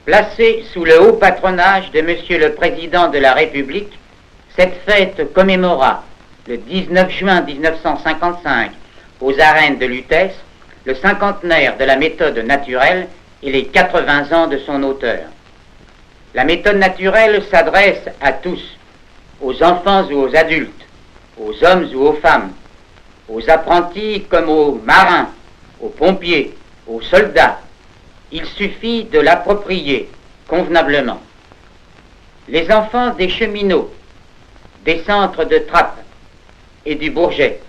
Placée sous le haut patronage de Monsieur le Président de la République, cette fête commémora le 19 juin 1955 aux arènes de Lutèce le cinquantenaire de la méthode naturelle et les 80 ans de son auteur. La méthode naturelle s'adresse à tous, aux enfants ou aux adultes, aux hommes ou aux femmes, aux apprentis comme aux marins, aux pompiers, aux soldats. Il suffit de l'approprier convenablement. Les enfants des cheminots, des centres de Trappes et du Bourget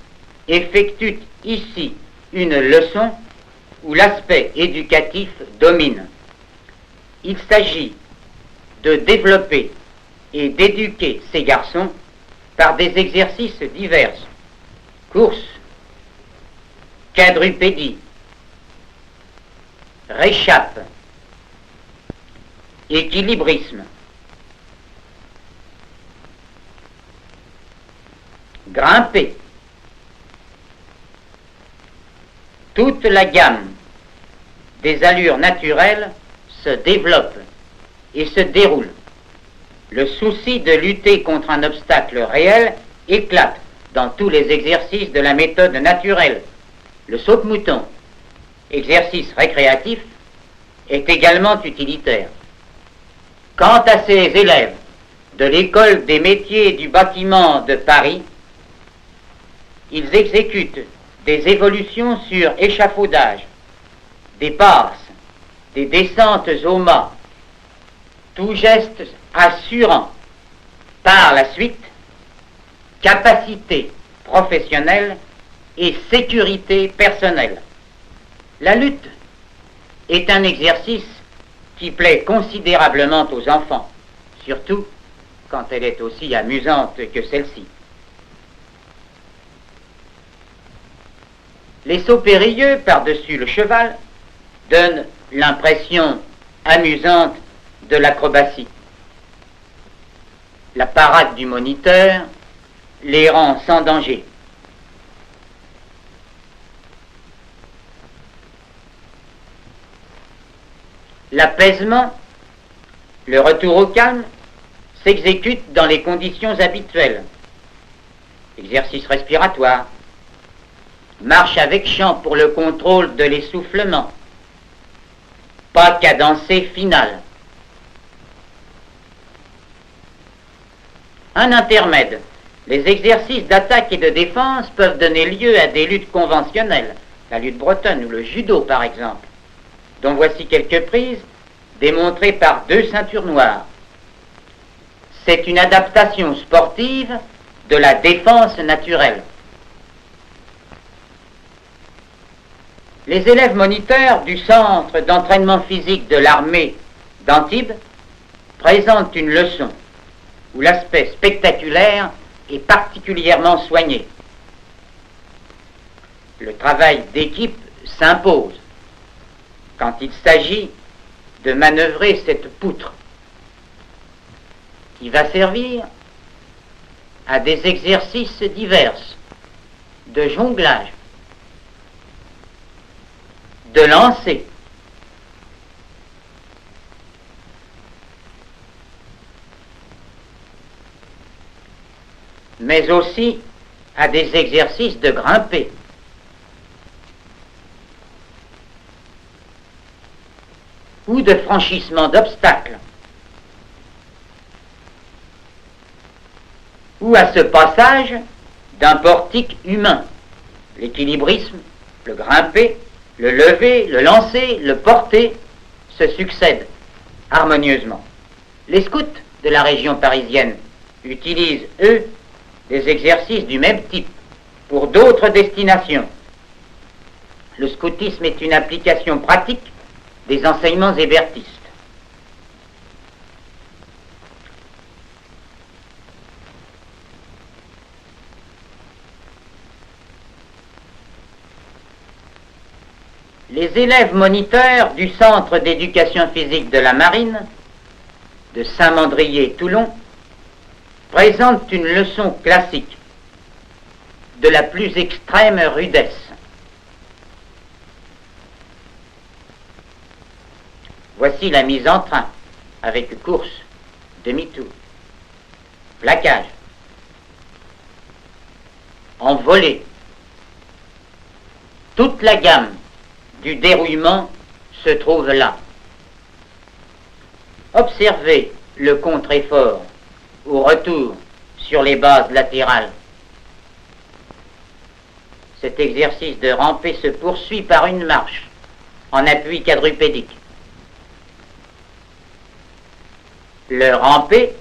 effectuent ici une leçon où l'aspect éducatif domine. Il s'agit de développer et d'éduquer ces garçons par des exercices divers: course, quadrupédie, réchappe, équilibrisme, grimper. Toute la gamme des allures naturelles se développe et se déroule. Le souci de lutter contre un obstacle réel éclate dans tous les exercices de la méthode naturelle. Le saute-mouton, exercice récréatif, est également utilitaire. Quant à ces élèves de l'École des métiers du bâtiment de Paris, ils exécutent des évolutions sur échafaudage, des passes, des descentes au mât, tout geste assurant par la suite capacité professionnelle et sécurité personnelle. La lutte est un exercice qui plaît considérablement aux enfants, surtout quand elle est aussi amusante que celle-ci. Les sauts périlleux par-dessus le cheval donnent l'impression amusante de l'acrobatie. La parade du moniteur les rend sans danger. L'apaisement, le retour au calme, s'exécute dans les conditions habituelles. Exercice respiratoire, marche avec chant pour le contrôle de l'essoufflement, pas cadencé final. Un intermède. Les exercices d'attaque et de défense peuvent donner lieu à des luttes conventionnelles, la lutte bretonne ou le judo par exemple, dont voici quelques prises démontrées par 2 ceintures noires. C'est une adaptation sportive de la défense naturelle. Les élèves moniteurs du centre d'entraînement physique de l'armée d'Antibes présentent une leçon où l'aspect spectaculaire est particulièrement soigné. Le travail d'équipe s'impose quand il s'agit de manœuvrer cette poutre qui va servir à des exercices divers de jonglage, de lancer, mais aussi à des exercices de grimper. Ou de franchissement d'obstacles. Ou à ce passage d'un portique humain. L'équilibrisme, le grimper, le lever, le lancer, le porter se succèdent harmonieusement. Les scouts de la région parisienne utilisent, eux, des exercices du même type pour d'autres destinations. Le scoutisme est une application pratique des enseignements hébertistes. Les élèves moniteurs du Centre d'éducation physique de la Marine de Saint-Mandrier-Toulon présentent une leçon classique de la plus extrême rudesse. Voici la mise en train, avec course, demi-tour, plaquage, envolée. Toute la gamme du dérouillement se trouve là. Observez le contre-effort au retour sur les bases latérales. Cet exercice de ramper se poursuit par une marche en appui quadrupédique. Le ramper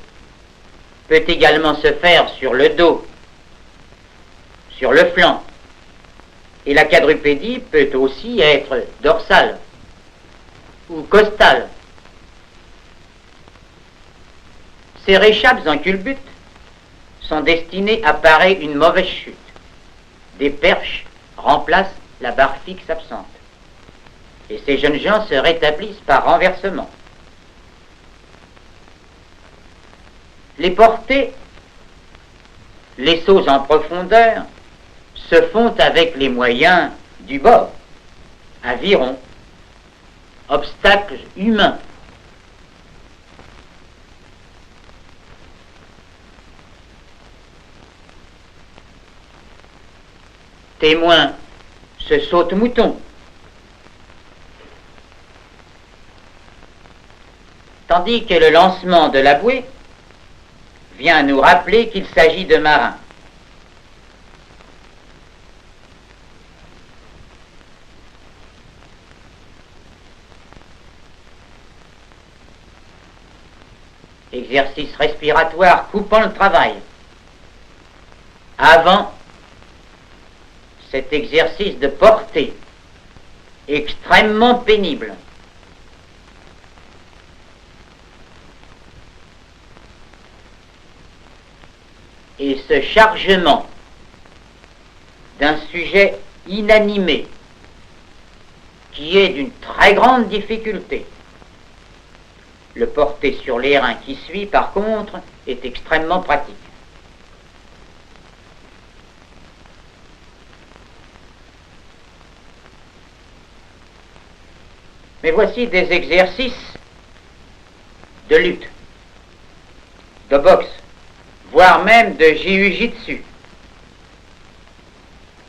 peut également se faire sur le dos, sur le flanc, et la quadrupédie peut aussi être dorsale ou costale. Ces réchappes en culbute sont destinées à parer une mauvaise chute. Des perches remplacent la barre fixe absente. Et ces jeunes gens se rétablissent par renversement. Les portées, les sauts en profondeur, se font avec les moyens du bord, aviron, obstacles humains. Témoin, ce saute-mouton. Tandis que le lancement de la bouée vient nous rappeler qu'il s'agit de marins. Exercice respiratoire coupant le travail. Avant cet exercice de portée, extrêmement pénible. Et ce chargement d'un sujet inanimé qui est d'une très grande difficulté. Le porter sur les reins qui suit, par contre, est extrêmement pratique. Mais voici des exercices de lutte, de boxe, voire même de jiu-jitsu.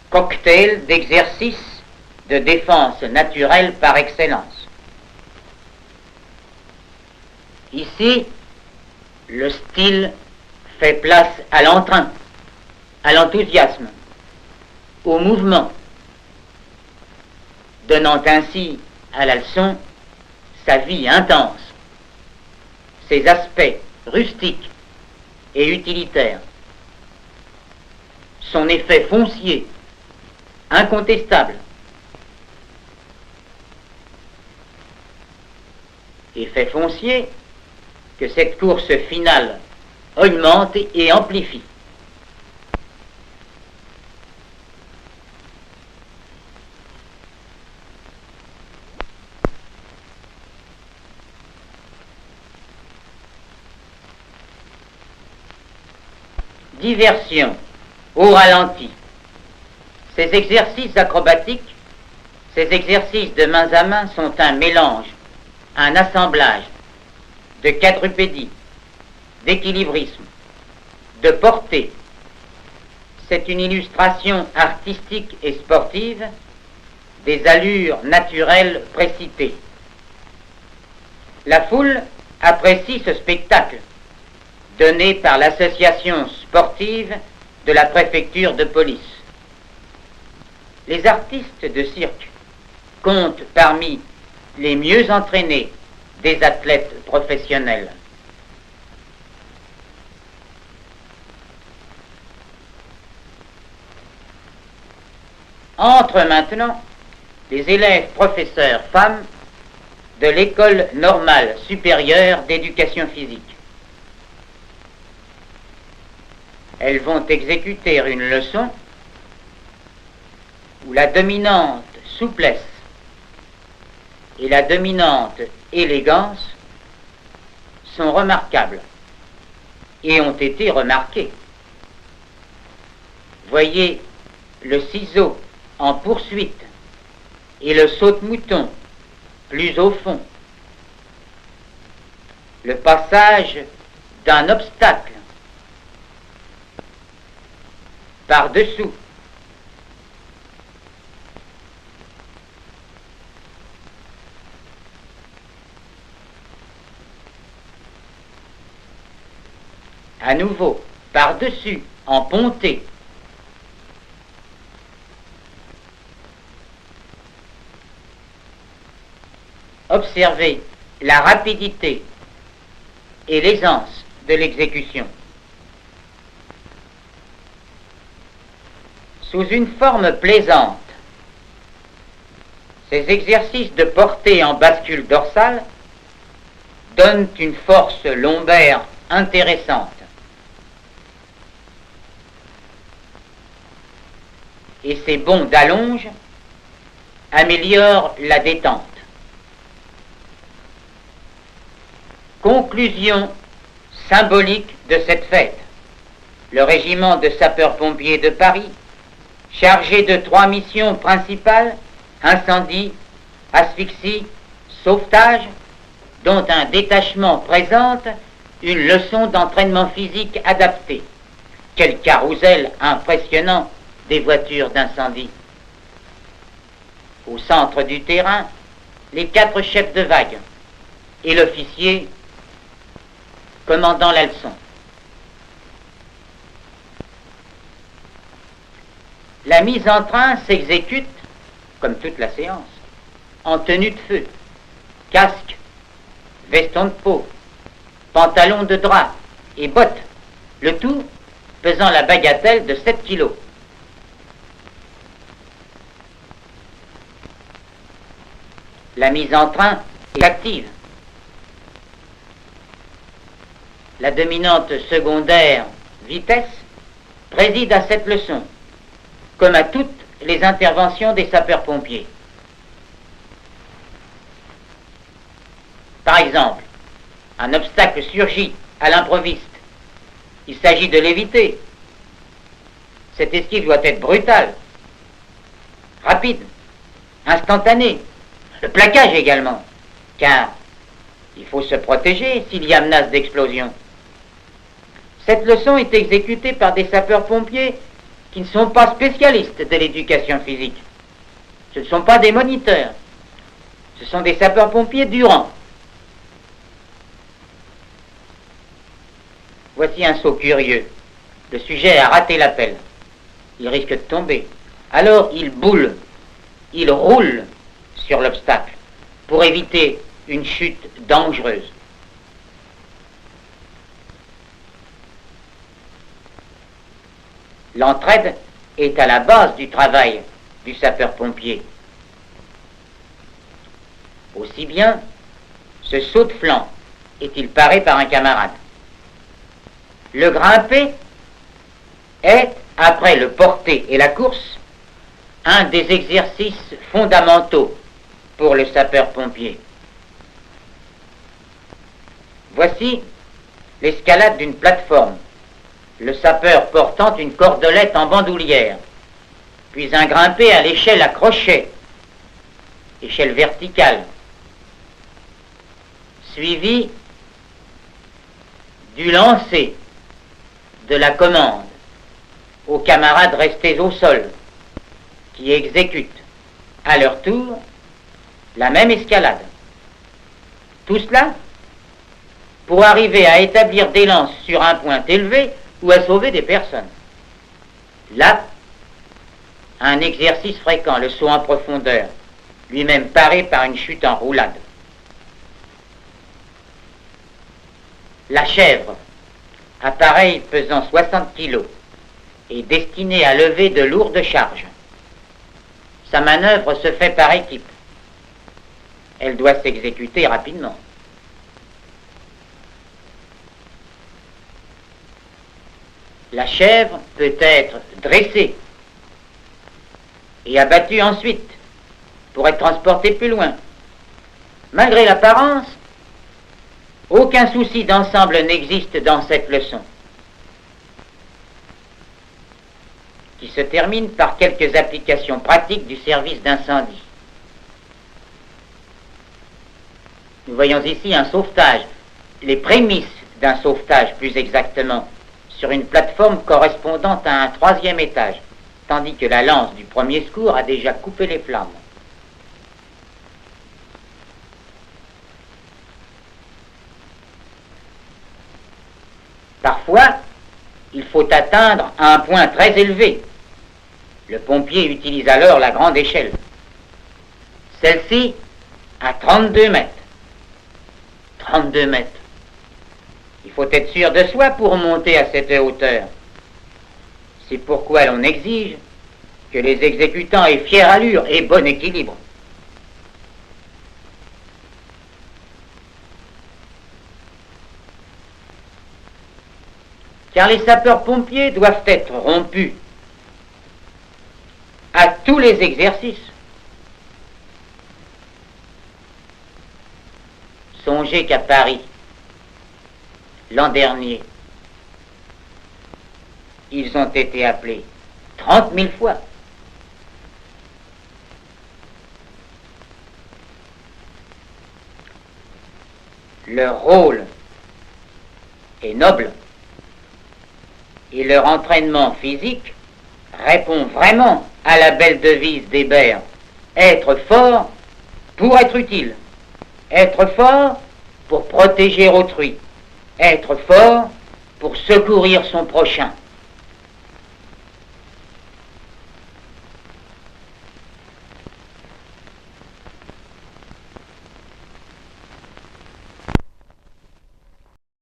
Cocktail d'exercices de défense naturelle par excellence. Ici, le style fait place à l'entrain, à l'enthousiasme, au mouvement, donnant ainsi à la leçon sa vie intense, ses aspects rustiques et utilitaires, son effet foncier, incontestable, effet foncier que cette course finale augmente et amplifie. Diversion au ralenti. Ces exercices acrobatiques, ces exercices de main à main sont un mélange, un assemblage de quadrupédie, d'équilibrisme, de portée. C'est une illustration artistique et sportive des allures naturelles précitées. La foule apprécie ce spectacle donné par l'association sportive de la préfecture de police. Les artistes de cirque comptent parmi les mieux entraînés des athlètes professionnels. Entrent maintenant les élèves professeurs femmes de l'École normale supérieure d'éducation physique. Elles vont exécuter une leçon où la dominante souplesse et la dominante élégance sont remarquables et ont été remarquées. Voyez le ciseau en poursuite et le saute-mouton plus au fond, le passage d'un obstacle par-dessous. À nouveau, par-dessus, en pontée. Observez la rapidité et l'aisance de l'exécution. Sous une forme plaisante, ces exercices de portée en bascule dorsale donnent une force lombaire intéressante. Et ces bonds d'allonge améliorent la détente. Conclusion symbolique de cette fête. Le régiment de sapeurs-pompiers de Paris, chargé de 3 missions principales, incendie, asphyxie, sauvetage, dont un détachement présente une leçon d'entraînement physique adaptée. Quel carrousel impressionnant des voitures d'incendie. Au centre du terrain, les 4 chefs de vague et l'officier commandant la leçon. La mise en train s'exécute, comme toute la séance, en tenue de feu, casque, veston de peau, pantalon de drap et bottes, le tout pesant la bagatelle de 7 kilos. La mise en train est active. La dominante secondaire vitesse préside à cette leçon, comme à toutes les interventions des sapeurs-pompiers. Par exemple, un obstacle surgit à l'improviste. Il s'agit de l'éviter. Cette esquive doit être brutale, rapide, instantanée. Le plaquage également, car il faut se protéger s'il y a menace d'explosion. Cette leçon est exécutée par des sapeurs-pompiers qui ne sont pas spécialistes de l'éducation physique. Ce ne sont pas des moniteurs. Ce sont des sapeurs-pompiers du rang. Voici un saut curieux. Le sujet a raté l'appel. Il risque de tomber. Alors il boule, il roule sur l'obstacle pour éviter une chute dangereuse. L'entraide est à la base du travail du sapeur-pompier. Aussi bien, ce saut de flanc est-il paré par un camarade. Le grimper est, après le porter et la course, un des exercices fondamentaux pour le sapeur-pompier. Voici l'escalade d'une plateforme, le sapeur portant une cordelette en bandoulière, puis un grimpé à l'échelle à crochet, échelle verticale, suivi du lancer de la commande aux camarades restés au sol, qui exécutent à leur tour la même escalade. Tout cela pour arriver à établir des lances sur un point élevé ou à sauver des personnes. Là, un exercice fréquent, le saut en profondeur, lui-même paré par une chute en roulade. La chèvre, appareil pesant 60 kg, est destiné à lever de lourdes charges. Sa manœuvre se fait par équipe. Elle doit s'exécuter rapidement. La chèvre peut être dressée et abattue ensuite pour être transportée plus loin. Malgré l'apparence, aucun souci d'ensemble n'existe dans cette leçon, qui se termine par quelques applications pratiques du service d'incendie. Nous voyons ici un sauvetage les prémices d'un sauvetage plus exactement, sur une plateforme correspondant à un 3e étage, tandis que la lance du premier secours a déjà coupé les flammes. Parfois, il faut atteindre un point très élevé. Le pompier utilise alors la grande échelle. Celle-ci à 32 mètres. 32 mètres. Il faut être sûr de soi pour monter à cette hauteur. C'est pourquoi l'on exige que les exécutants aient fière allure et bon équilibre. Car les sapeurs-pompiers doivent être rompus à tous les exercices. Songez qu'à Paris, l'an dernier, ils ont été appelés 30 000 fois. Leur rôle est noble et leur entraînement physique répond vraiment à la belle devise d'Hébert: être fort pour être utile, être fort pour protéger autrui, être fort pour secourir son prochain.